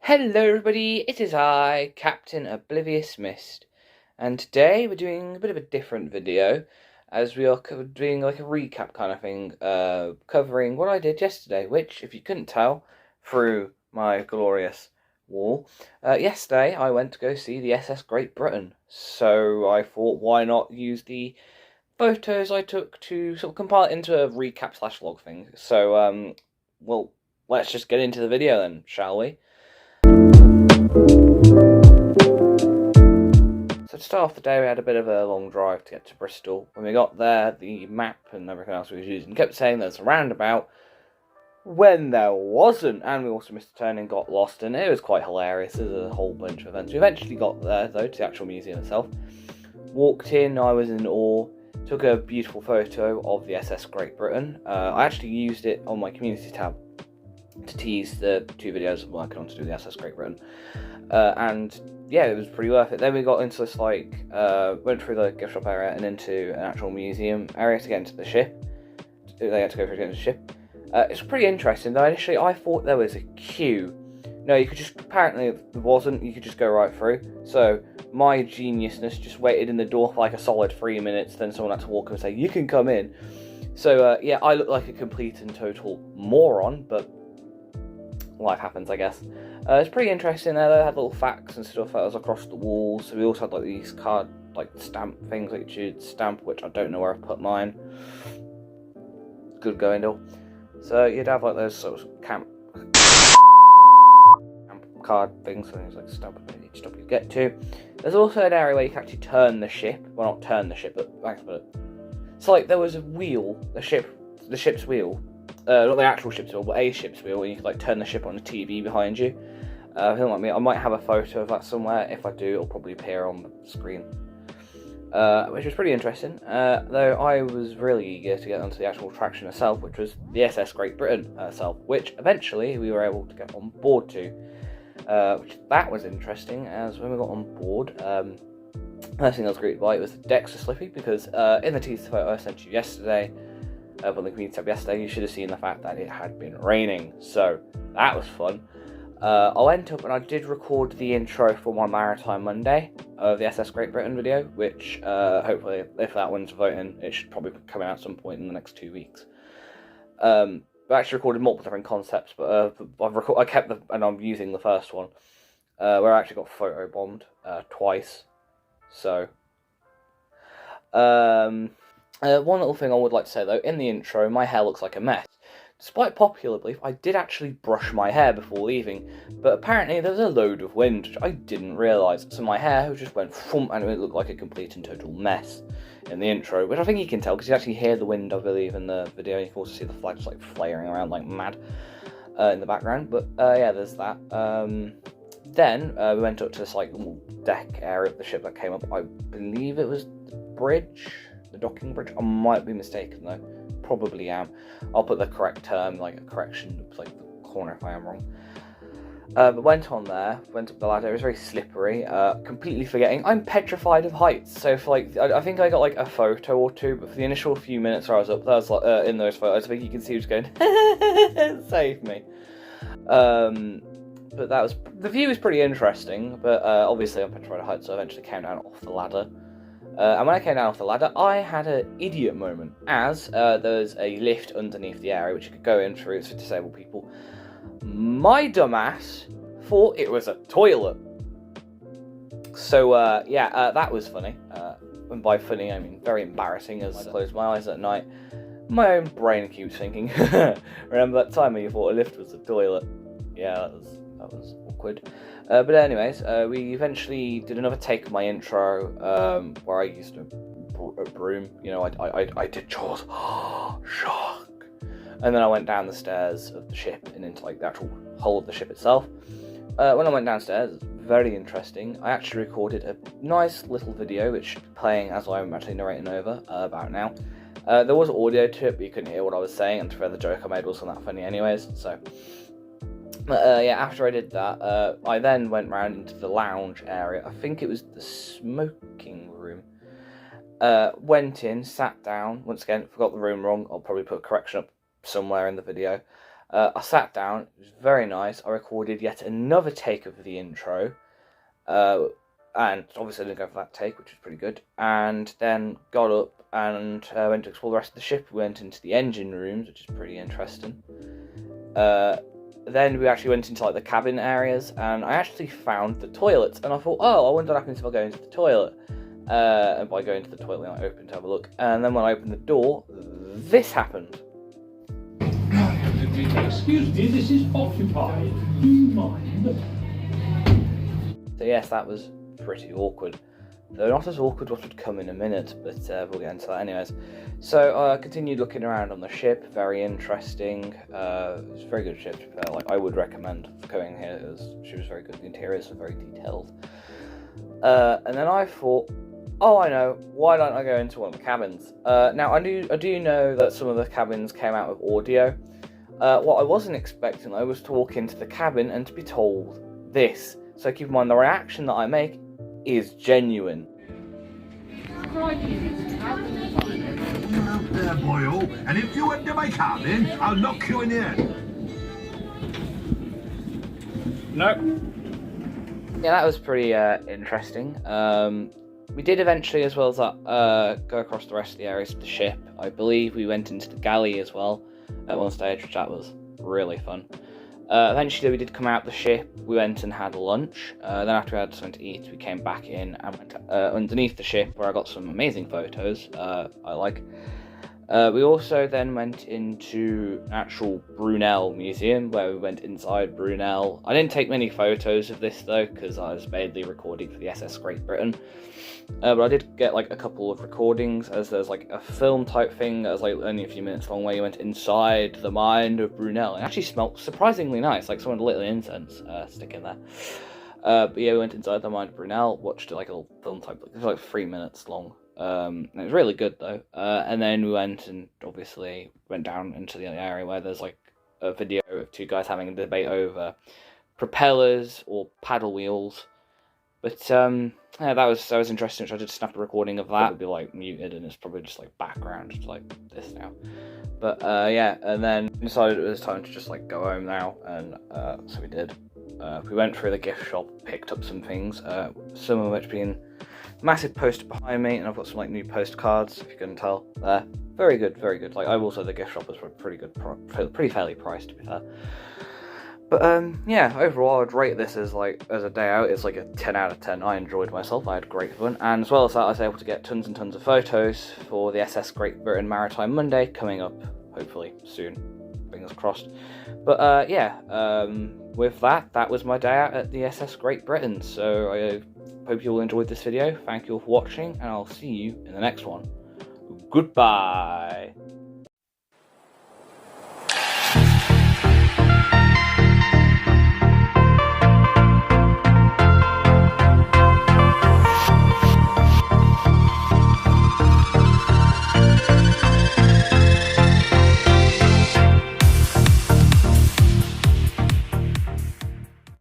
Hello everybody, it is I, Captain Oblivious Mist, and today we're doing a bit of a different video, as we are doing like a recap kind of thing, covering what I did yesterday, which, if you couldn't tell through my glorious wall, yesterday I went to go see the SS Great Britain, so I thought why not use the photos I took to sort of compile it into a recap slash vlog thing, so, well, let's just get into the video then, shall we? So to start off the day, we had a bit of a long drive to get to Bristol. When we got there, the map and everything else we was using kept saying there's a roundabout, when there wasn't, and we also missed a turn and got lost, and it was quite hilarious. There's a whole bunch of events. We eventually got there, though, to the actual museum itself. Walked in, I was in awe, took a beautiful photo of the SS Great Britain. I actually used it on my community tab to tease the two videos I'm working on to do the SS Great Britain. And yeah, it was pretty worth it. Then we got into this, went through the gift shop area and into an actual museum area to get into the ship. They had to go through to get into the ship. It's pretty interesting, though. Initially, I thought there was a queue. No, you could just, apparently there wasn't, you could just go right through. So, my geniusness just waited in the door for like a solid 3 minutes, then someone had to walk up and say, you can come in. So, yeah, I look like a complete and total moron, but life happens, I guess. It's pretty interesting there. They had little facts and stuff that was across the walls. So we also had like these card, like stamp things, like you'd stamp, which I don't know where I put mine. Good going, though. So you'd have like those sort of camp card things, so like stamp each stop you get to. There's also an area where you can actually turn the ship. Well, not turn the ship, but it's like there was a wheel, the ship's wheel. Not the actual ship's wheel, but a ship's wheel, where you could like turn the ship on a TV behind you. Like me, I might have a photo of that somewhere. If I do, it'll probably appear on the screen. Which was pretty interesting. Though I was really eager to get onto the actual attraction itself, which was the SS Great Britain itself, which eventually we were able to get on board to. Which that was interesting, as when we got on board, first thing I was greeted by it was the decks were slippy, because in the teaser photo I sent you yesterday, on the community tab yesterday, you should have seen the fact that it had been raining, so that was fun. I went up and I did record the intro for my Maritime Monday of the SS Great Britain video, which hopefully, if that one's voting, it should probably come out at some point in the next 2 weeks. I actually recorded multiple different concepts, but I kept and I'm using the first one, where I actually got photo bombed twice. So, one little thing I would like to say though, in the intro, my hair looks like a mess. Despite popular belief, I did actually brush my hair before leaving, but apparently there was a load of wind, which I didn't realise, so my hair just went thump, and it looked like a complete and total mess in the intro, which I think you can tell, because you actually hear the wind, I believe, in the video. You can also see the flags like flaring around like mad in the background, but yeah, there's that. Then we went up to this like little deck area of the ship that came up. I believe it was the bridge, the docking bridge. I might be mistaken though. Probably am. I'll put the correct term, like a correction, like the corner if I am wrong. But went on there, went up the ladder. It was very slippery. Completely forgetting, I'm petrified of heights. So for like, I think I got like a photo or two, but for the initial few minutes where I was up there, I was like, in those photos, I think you can see who's going, save me. But that was, the view is pretty interesting, but obviously I'm petrified of heights, so I eventually came down off the ladder. And when I came down off the ladder, I had an idiot moment, as there was a lift underneath the area which you could go in through. It's for disabled people. My dumbass thought it was a toilet. So, yeah, that was funny. And by funny, I mean very embarrassing, as I closed my eyes at night. My own brain keeps thinking, remember that time when you thought a lift was a toilet? Yeah, that was awkward. But anyways, we eventually did another take of my intro, where I used a broom. You know, I did chores. Shock. And then I went down the stairs of the ship and into like the actual hull of the ship itself. When I went downstairs, very interesting. I actually recorded a nice little video, which should be playing as I'm actually narrating over about now. There was audio to it, but you couldn't hear what I was saying, and the joke I made wasn't that funny anyways, so. Yeah, after I did that, I then went round into the lounge area. I think it was the smoking room. Went in, sat down. Once again, forgot the room wrong. I'll probably put a correction up somewhere in the video. I sat down, it was very nice. I recorded yet another take of the intro, and obviously I didn't go for that take, which was pretty good, and then got up and went to explore the rest of the ship. We went into the engine rooms, which is pretty interesting. Then we actually went into like the cabin areas, and I actually found the toilets, and I thought, oh, I wonder what happens if I go into the toilet. And by going to the toilet, I opened to have a look, and then when I opened the door, this happened. Excuse me, this is occupied. Do you mind? So yes, that was pretty awkward. Though not as awkward what would come in a minute, but we'll get into that anyways. So I continued looking around on the ship, very interesting. It was a very good ship, like I would recommend going here. She was very good, the interiors were very detailed. And then I thought, oh, I know, why don't I go into one of the cabins? Now, I do know that some of the cabins came out with audio. What I wasn't expecting, though, was to walk into the cabin and to be told this. So keep in mind, the reaction that I make is genuine. You're out there, boyo, and if you enter my cabin, I'll knock you in the head. No. Yeah, that was pretty interesting. We did eventually, as well as that, go across the rest of the areas of the ship. I believe we went into the galley as well at one stage, which that was really fun. Eventually, we did come out the ship. We went and had lunch. Then after we had something to eat, we came back in and went underneath the ship, where I got some amazing photos. I like. We also then went into an actual Brunel museum, where we went inside Brunel. I didn't take many photos of this though, because I was mainly recording for the SS Great Britain. But I did get like a couple of recordings, as there's like a film type thing that was like only a few minutes long, where you went inside the mind of Brunel. It actually smelled surprisingly nice, like someone lit an incense stick in there. But yeah, we went inside the mind of Brunel, watched like a little film type, it was like 3 minutes long. It was really good though. And then we went and obviously went down into the area where there's like a video of two guys having a debate over propellers or paddle wheels. But yeah, that was interesting. So I did snap a recording of that. It would be like muted, and it's probably just like background, just like this now. But yeah, and then decided it was time to just like go home now, and so we did. We went through the gift shop, picked up some things, some of which being massive poster behind me, and I've got some like new postcards, if you couldn't tell. There, very good, very good. Like I will say the gift shop was pretty good, pretty fairly priced to be fair. But yeah, overall I'd rate this as a day out. It's like a 10 out of 10. I enjoyed myself, I had great fun, and as well as that, I was able to get tons and tons of photos for the SS Great Britain Maritime Monday coming up, hopefully soon, fingers crossed. But yeah, with that was my day out at the SS Great Britain. So I hope you all enjoyed this video. Thank you all for watching, and I'll see you in the next one. Goodbye.